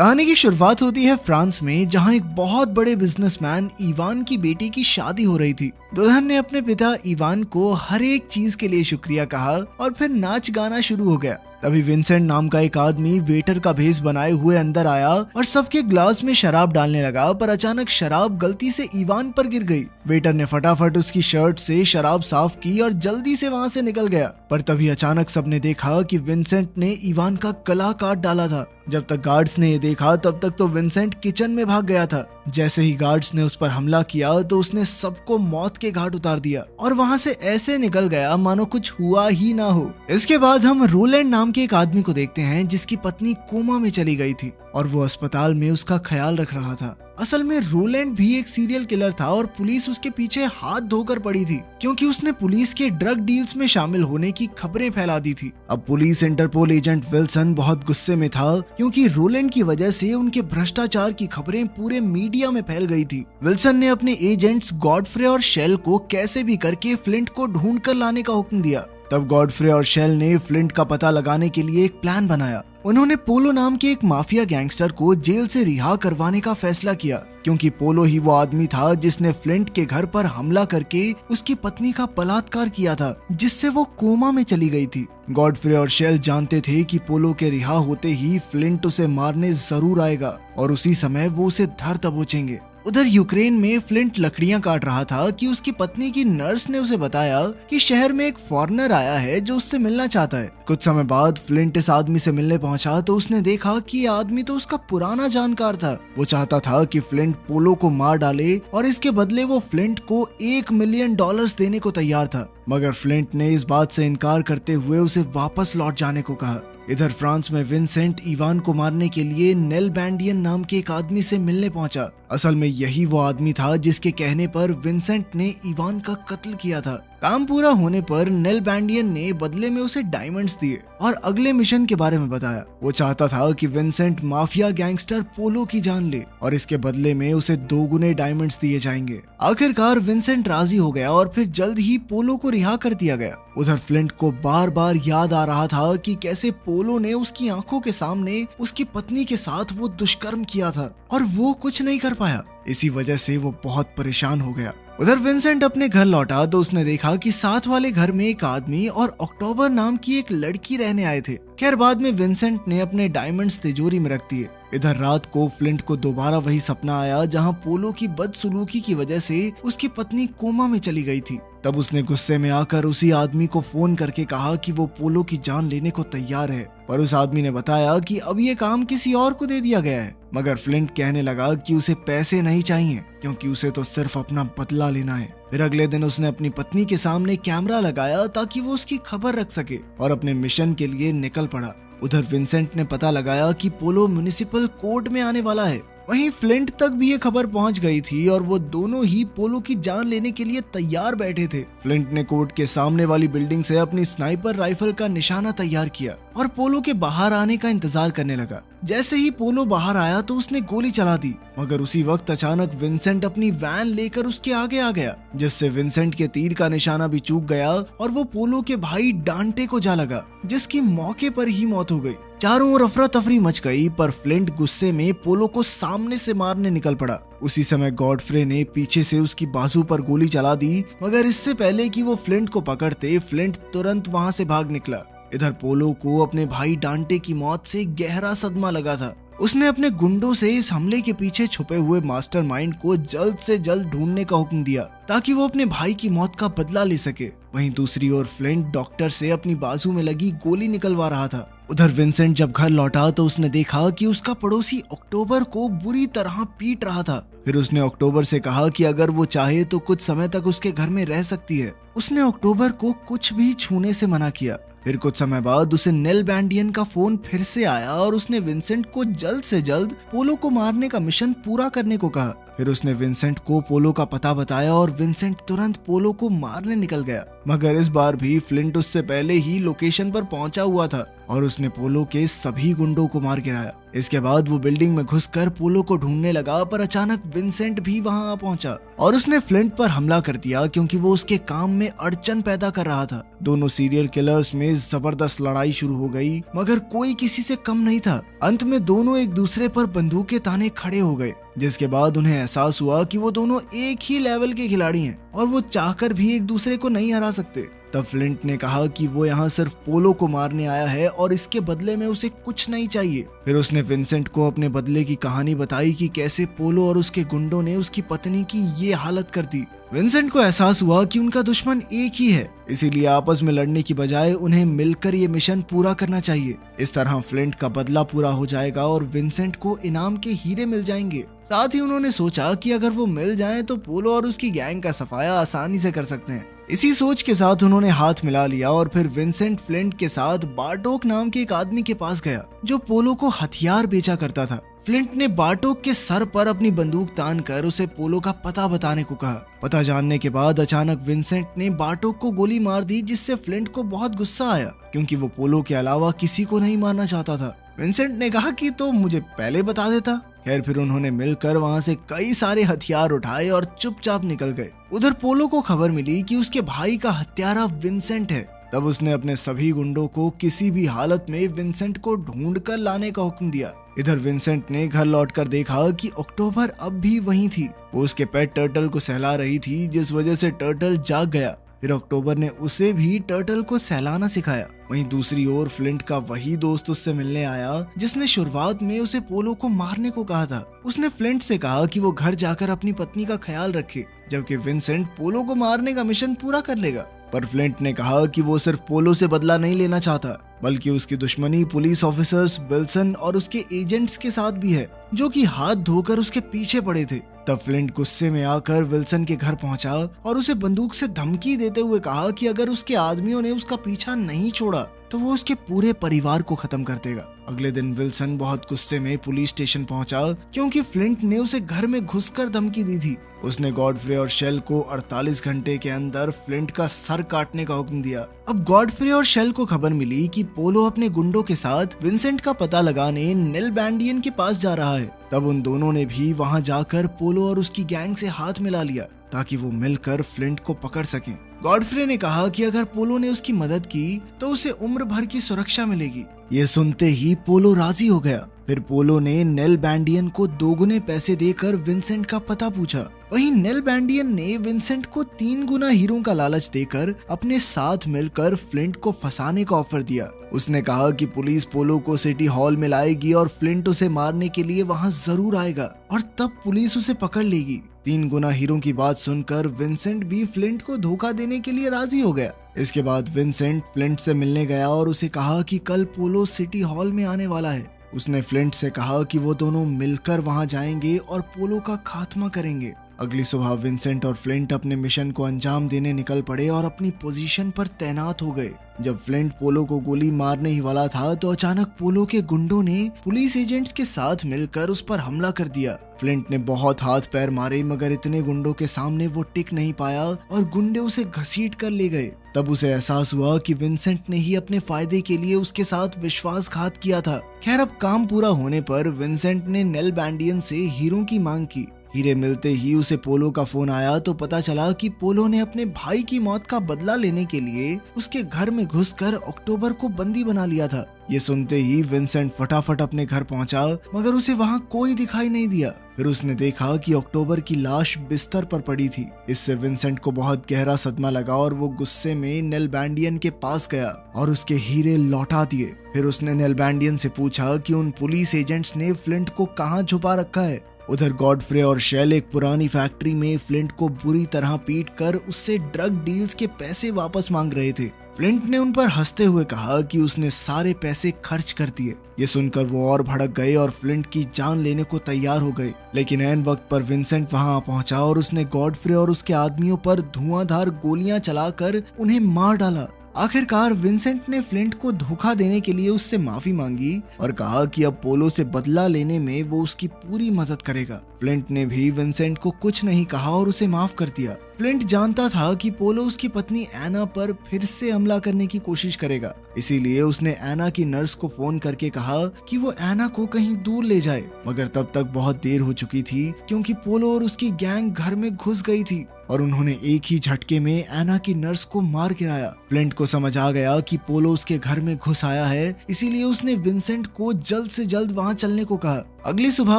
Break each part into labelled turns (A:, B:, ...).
A: कहानी की शुरुआत होती है फ्रांस में, जहां एक बहुत बड़े बिजनेसमैन इवान की बेटी की शादी हो रही थी। दुल्हन ने अपने पिता इवान को हर एक चीज के लिए शुक्रिया कहा और फिर नाच गाना शुरू हो गया। तभी विंसेंट नाम का एक आदमी वेटर का भेष बनाए हुए अंदर आया और सबके ग्लास में शराब डालने लगा, पर अचानक शराब गलती से इवान पर गिर गई। वेटर ने फटाफट उसकी शर्ट से शराब साफ की और जल्दी से वहां से निकल गया, पर तभी अचानक सबने देखा कि विंसेंट ने इवान का गला काट डाला था। जब तक गार्ड्स ने ये देखा तब तक तो विंसेंट किचन में भाग गया था। जैसे ही गार्ड्स ने उस पर हमला किया तो उसने सबको मौत के घाट उतार दिया और वहां से ऐसे निकल गया मानो कुछ हुआ ही ना हो। इसके बाद हम रोलैंड नाम के एक आदमी को देखते हैं जिसकी पत्नी कोमा में चली गई थी और वो अस्पताल में उसका ख्याल रख रहा था। असल में रोलैंड भी एक सीरियल किलर था और पुलिस उसके पीछे हाथ धोकर पड़ी थी क्योंकि उसने पुलिस के ड्रग डील्स में शामिल होने की खबरें फैला दी थी। अब पुलिस इंटरपोल एजेंट विल्सन बहुत गुस्से में था क्योंकि रोलैंड की वजह से उनके भ्रष्टाचार की खबरें पूरे मीडिया में फैल गई थी। विल्सन ने अपने एजेंट्स गॉडफ्रे और शेल को कैसे भी करके फ्लिंट को ढूंढ कर लाने का हुक्म दिया। तब गॉडफ्रे और शेल ने फ्लिंट का पता लगाने के लिए एक प्लान बनाया। उन्होंने पोलो नाम के एक माफिया गैंगस्टर को जेल से रिहा करवाने का फैसला किया क्योंकि पोलो ही वो आदमी था जिसने फ्लिंट के घर पर हमला करके उसकी पत्नी का बलात्कार किया था, जिससे वो कोमा में चली गई थी। गॉडफ्रे और शेल जानते थे कि पोलो के रिहा होते ही फ्लिंट उसे मारने जरूर आएगा और उसी समय वो उसे धर दबोचेंगे। उधर यूक्रेन में फ्लिंट लकड़ियां काट रहा था कि उसकी पत्नी की नर्स ने उसे बताया कि शहर में एक फॉरेनर आया है जो उससे मिलना चाहता है। कुछ समय बाद फ्लिंट इस आदमी से मिलने पहुंचा तो उसने देखा कि ये आदमी तो उसका पुराना जानकार था। वो चाहता था कि फ्लिंट पोलो को मार डाले और इसके बदले वो फ्लिंट को $1 मिलियन देने को तैयार था, मगर फ्लिंट ने इस बात से इनकार करते हुए उसे वापस लौट जाने को कहा। इधर फ्रांस में विंसेंट इवान को मारने के लिए नेल बैंडियन नाम के एक आदमी से मिलने पहुंचा। असल में यही वो आदमी था जिसके कहने पर विंसेंट ने इवान का कत्ल किया था। काम पूरा होने पर नेल बैंडियन ने बदले में उसे डायमंड्स दिए और अगले मिशन के बारे में बताया। वो चाहता था कि विंसेंट माफिया गैंगस्टर पोलो की जान ले और इसके बदले में उसे 2 गुने डायमंड्स दिए जाएंगे। आखिरकार विंसेंट राजी हो गया और फिर जल्द ही पोलो को रिहा कर दिया गया। उधर फ्लिंट को बार बार याद आ रहा था कि कैसे पोलो ने उसकी आंखों के सामने उसकी पत्नी के साथ वो दुष्कर्म किया था और वो कुछ नहीं कर पाया। इसी वजह से वो बहुत परेशान हो गया। उधर विंसेंट अपने घर लौटा तो उसने देखा कि साथ वाले घर में एक आदमी और अक्टूबर नाम की एक लड़की रहने आए थे। खैर बाद में विंसेंट ने अपने डायमंड्स तिजोरी में रख दिए। इधर रात को फ्लिंट को दोबारा वही सपना आया जहां पोलो की बदसलूकी की वजह से उसकी पत्नी कोमा में चली गई थी। तब उसने गुस्से में आकर उसी आदमी को फोन करके कहा कि वो पोलो की जान लेने को तैयार है, पर उस आदमी ने बताया कि अब ये काम किसी और को दे दिया गया है। मगर फ्लिंट कहने लगा कि उसे पैसे नहीं चाहिए क्योंकि उसे तो सिर्फ अपना बदला लेना है। फिर अगले दिन उसने अपनी पत्नी के सामने कैमरा लगाया ताकि वो उसकी खबर रख सके और अपने मिशन के लिए निकल पड़ा। उधर विंसेंट ने पता लगाया कि पोलो म्युनिसिपल कोर्ट में आने वाला है। वहीं फ्लिंट तक भी ये खबर पहुंच गई थी और वो दोनों ही पोलो की जान लेने के लिए तैयार बैठे थे। फ्लिंट ने कोर्ट के सामने वाली बिल्डिंग से अपनी स्नाइपर राइफल का निशाना तैयार किया और पोलो के बाहर आने का इंतजार करने लगा। जैसे ही पोलो बाहर आया तो उसने गोली चला दी, मगर उसी वक्त अचानक विंसेंट अपनी वैन लेकर उसके आगे आ गया, जिससे विंसेंट के तीर का निशाना भी चूक गया और वो पोलो के भाई डांटे को जा लगा, जिसकी मौके पर ही मौत हो गई। चारों ओर अफरा तफरी मच गई, पर फ्लिंट गुस्से में पोलो को सामने से मारने निकल पड़ा। उसी समय गॉडफ्रे ने पीछे से उसकी बाजू पर गोली चला दी, मगर इससे पहले कि वो फ्लिंट को पकड़ते, फ्लिंट तुरंत वहां से भाग निकला। इधर पोलो को अपने भाई डांटे की मौत से गहरा सदमा लगा था। उसने अपने गुंडों से इस हमले के पीछे छुपे हुए मास्टरमाइंड को जल्द से जल्द ढूंढने का हुक्म दिया ताकि वो अपने भाई की मौत का बदला ले सके। वहीं दूसरी ओर फ्लिंट डॉक्टर से अपनी बाजू में लगी गोली निकलवा रहा था। उधर विंसेंट जब घर लौटा तो उसने देखा कि उसका पड़ोसी अक्टूबर को बुरी तरह पीट रहा था। फिर उसने अक्टूबर से कहा कि अगर वो चाहे तो कुछ समय तक उसके घर में रह सकती है। उसने अक्टूबर को कुछ भी छूने से मना किया। फिर कुछ समय बाद उसे नेल बैंडियन का फोन फिर से आया और उसने विंसेंट को जल्द से जल्द पोलो को मारने का मिशन पूरा करने को कहा। फिर उसने विंसेंट को पोलो का पता बताया और विंसेंट तुरंत पोलो को मारने निकल गया, मगर इस बार भी फ्लिंट उससे पहले ही लोकेशन पर पहुंचा हुआ था और उसने पोलो के सभी गुंडों को मार गिराया। इसके बाद वो बिल्डिंग में घुसकर पोलो को ढूंढने लगा, पर अचानक विंसेंट भी वहां आ पहुंचा और उसने फ्लिंट पर हमला कर दिया क्योंकि वो उसके काम में अड़चन पैदा कर रहा था। दोनों सीरियल किलर्स में जबरदस्त लड़ाई शुरू हो गई, मगर कोई किसी से कम नहीं था। अंत में दोनों एक दूसरे पर बंदूकें ताने खड़े हो गए, जिसके बाद उन्हें एहसास हुआ कि वो दोनों एक ही लेवल के खिलाड़ी हैं और वो चाहकर भी एक दूसरे को नहीं हरा सकते। तब फ्लिंट ने कहा कि वो यहाँ सिर्फ पोलो को मारने आया है और इसके बदले में उसे कुछ नहीं चाहिए। फिर उसने विंसेंट को अपने बदले की कहानी बताई कि कैसे पोलो और उसके गुंडों ने उसकी पत्नी की ये हालत कर दी। विंसेंट को एहसास हुआ कि उनका दुश्मन एक ही है, इसीलिए आपस में लड़ने की बजाय उन्हें मिलकर ये मिशन पूरा करना चाहिए। इस तरह फ्लिंट का बदला पूरा हो जाएगा और विंसेंट को इनाम के हीरे मिल जाएंगे। साथ ही उन्होंने सोचा कि अगर वो मिल जाएं तो पोलो और उसकी गैंग का सफाया आसानी से कर सकते हैं। इसी सोच के साथ उन्होंने हाथ मिला लिया और फिर विंसेंट फ्लिंट के साथ बार्टोक नाम के एक आदमी के पास गया जो पोलो को हथियार बेचा करता था। फ्लिंट ने बार्टोक के सर पर अपनी बंदूक तान कर उसे पोलो का पता बताने को कहा। पता जानने के बाद अचानक विंसेंट ने बार्टोक को गोली मार दी, जिससे फ्लिंट को बहुत गुस्सा आया क्योंकि वो पोलो के अलावा किसी को नहीं मारना चाहता था। विंसेंट ने कहा कि तो मुझे पहले बता देता। खैर फिर उन्होंने मिलकर वहां से कई सारे हथियार उठाए और चुपचाप निकल गए। उधर पोलो को खबर मिली कि उसके भाई का हत्यारा विंसेंट है। तब उसने अपने सभी गुंडों को किसी भी हालत में विंसेंट को ढूंढ कर लाने का हुक्म दिया। इधर विंसेंट ने घर लौटकर देखा कि अक्टूबर अब भी वहीं थी। वो उसके पेट टर्टल को सहला रही थी, जिस वजह से टर्टल जाग गया। फिर अक्टूबर ने उसे भी टर्टल को सहलाना सिखाया। वहीं दूसरी ओर फ्लिंट का वही दोस्त उससे मिलने आया जिसने शुरुआत में उसे पोलो को मारने को कहा था। उसने फ्लिंट से कहा कि वो घर जाकर अपनी पत्नी का ख्याल रखे, जबकि विंसेंट पोलो को मारने का मिशन पूरा कर लेगा। पर फ्लिंट ने कहा कि वो सिर्फ पोलो से बदला नहीं लेना चाहता, बल्कि उसकी दुश्मनी पुलिस ऑफिसर्स विल्सन और उसके एजेंट्स के साथ भी है, जो कि हाथ धोकर उसके पीछे पड़े थे। तब फ्लिंट गुस्से में आकर विल्सन के घर पहुंचा और उसे बंदूक से धमकी देते हुए कहा कि अगर उसके आदमियों ने उसका पीछा नहीं छोड़ा तो वो उसके पूरे परिवार को खत्म कर देगा। अगले दिन विल्सन बहुत गुस्से में पुलिस स्टेशन पहुंचा क्योंकि फ्लिंट ने उसे घर में घुसकर धमकी दी थी। उसने गॉडफ्रे और शेल को 48 घंटे के अंदर फ्लिंट का सर काटने का हुक्म दिया। अब गॉडफ्रे और शेल को खबर मिली कि पोलो अपने गुंडों के साथ विंसेंट का पता लगाने नेल बैंडियन के पास जा रहा है। तब उन दोनों ने भी वहां जाकर पोलो और उसकी गैंग से हाथ मिला लिया ताकि वो मिलकर फ्लिंट को पकड़ सकें। गॉडफ्रे ने कहा कि अगर पोलो ने उसकी मदद की तो उसे उम्र भर की सुरक्षा मिलेगी। ये सुनते ही पोलो राजी हो गया। फिर पोलो ने नेल बैंडियन को दोगुने पैसे देकर विंसेंट का पता पूछा। वहीं नेल बैंडियन ने विंसेंट को 3 गुना हीरों का लालच देकर अपने साथ मिलकर फ्लिंट को फंसाने का ऑफर दिया। उसने कहा कि पुलिस पोलो को सिटी हॉल में लाएगी और फ्लिंट उसे मारने के लिए वहां जरूर आएगा और तब पुलिस उसे पकड़ लेगी। 3 गुना हीरों की बात सुनकर विंसेंट भी फ्लिंट को धोखा देने के लिए राजी हो गया। इसके बाद विंसेंट फ्लिंट से मिलने गया और उसे कहा कि कल पोलो सिटी हॉल में आने वाला है। उसने फ्लिंट से कहा कि वो दोनों मिलकर वहां जाएंगे और पोलो का खात्मा करेंगे। अगली सुबह विंसेंट और फ्लिंट अपने मिशन को अंजाम देने निकल पड़े और अपनी पोजीशन पर तैनात हो गए। जब फ्लिंट पोलो को गोली मारने ही वाला था तो अचानक पोलो के गुंडों ने पुलिस एजेंट्स के साथ मिलकर उस पर हमला कर दिया। फ्लिंट ने बहुत हाथ पैर मारे, मगर इतने गुंडों के सामने वो टिक नहीं पाया और गुंडे उसे घसीट कर ले गए। तब उसे एहसास हुआ कि विंसेंट ने ही अपने फायदे के लिए उसके साथ विश्वासघात किया था। खैर अब काम पूरा होने पर विंसेंट ने नेल बैंडियन से हीरों की मांग की। हीरे मिलते ही उसे पोलो का फोन आया तो पता चला कि पोलो ने अपने भाई की मौत का बदला लेने के लिए उसके घर में घुसकर अक्टूबर को बंदी बना लिया था। ये सुनते ही विंसेंट फटाफट अपने घर पहुंचा, मगर उसे वहां कोई दिखाई नहीं दिया। फिर उसने देखा कि अक्टूबर की लाश बिस्तर पर पड़ी थी। इससे विंसेंट को बहुत गहरा सदमा लगा और वो गुस्से में नेल बैंडियन के पास गया और उसके हीरे लौटा दिए। फिर उसने नेल बैंडियन से पूछा कि उन पुलिस एजेंट्स ने फ्लिंट को कहाँ छुपा रखा है। उधर गॉडफ्रे और शेल एक पुरानी फैक्ट्री में फ्लिंट को बुरी तरह पीट कर उससे ड्रग डील्स के पैसे वापस मांग रहे थे। फ्लिंट ने उन पर हंसते हुए कहा कि उसने सारे पैसे खर्च कर दिए। ये सुनकर वो और भड़क गए और फ्लिंट की जान लेने को तैयार हो गए। लेकिन ऐन वक्त पर विंसेंट वहां पहुंचा और उसने गॉडफ्रे और उसके आदमियों पर धुआंधार गोलियां चलाकर उन्हें मार डाला। आखिरकार विंसेंट ने फ्लिंट को धोखा देने के लिए उससे माफी मांगी और कहा कि अब पोलो से बदला लेने में वो उसकी पूरी मदद करेगा। फ्लिंट ने भी विंसेंट को कुछ नहीं कहा और उसे माफ कर दिया। फ्लिंट जानता था कि पोलो उसकी पत्नी एना पर फिर से हमला करने की कोशिश करेगा, इसीलिए उसने एना की नर्स को फोन करके कहा कि वो एना को कहीं दूर ले जाए, मगर तब तक बहुत देर हो चुकी थी क्योंकि पोलो और उसकी गैंग घर में घुस गई थी और उन्होंने एक ही झटके में एना की नर्स को मार गिराया। फ्लिंट को समझ आ गया कि पोलो उसके घर में घुस आया है, इसीलिए उसने विंसेंट को जल्द से जल्द वहां चलने को कहा। अगली सुबह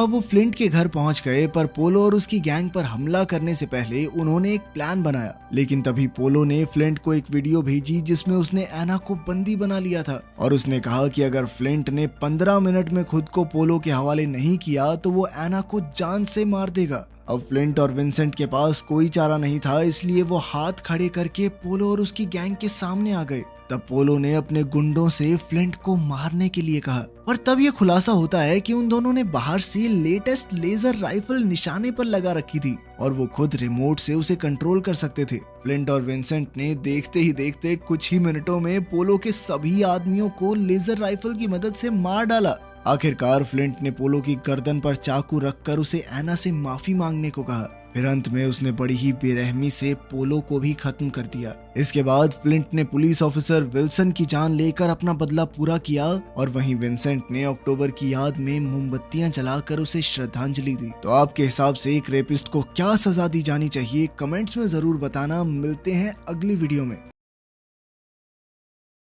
A: वो फ्लिंट के घर पहुंच गए, पर पोलो और उसकी गैंग पर हमला करने से पहले उन्होंने एक प्लान बनाया। लेकिन तभी पोलो ने फ्लिंट को एक वीडियो भेजी जिसमें उसने एना को बंदी बना लिया था और उसने कहा कि अगर फ्लिंट ने 15 मिनट में खुद को पोलो के हवाले नहीं किया तो वो एना को जान से मार देगा। अब फ्लिंट और विंसेंट के पास कोई चारा नहीं था, इसलिए वो हाथ खड़े करके पोलो और उसकी गैंग के सामने आ गए। तब पोलो ने अपने गुंडों से फ्लिंट को मारने के लिए कहा, और तब ये खुलासा होता है कि उन दोनों ने बाहर से लेटेस्ट लेजर राइफल निशाने पर लगा रखी थी और वो खुद रिमोट से उसे कंट्रोल कर सकते थे। फ्लिंट और विंसेंट ने देखते ही देखते कुछ ही मिनटों में पोलो के सभी आदमियों को लेजर राइफल की मदद से मार डाला। आखिरकार फ्लिंट ने पोलो की गर्दन पर चाकू रखकर उसे एना से माफी मांगने को कहा। फिर अंत में उसने बड़ी ही बेरहमी से पोलो को भी खत्म कर दिया। इसके बाद फ्लिंट ने पुलिस ऑफिसर विल्सन की जान लेकर अपना बदला पूरा किया और वहीं विंसेंट ने अक्टूबर की याद में मोमबत्तियां जलाकर उसे श्रद्धांजलि दी। तो आपके हिसाब से एक रेपिस्ट को क्या सजा दी जानी चाहिए, कमेंट्स में जरूर बताना। मिलते हैं अगली वीडियो में।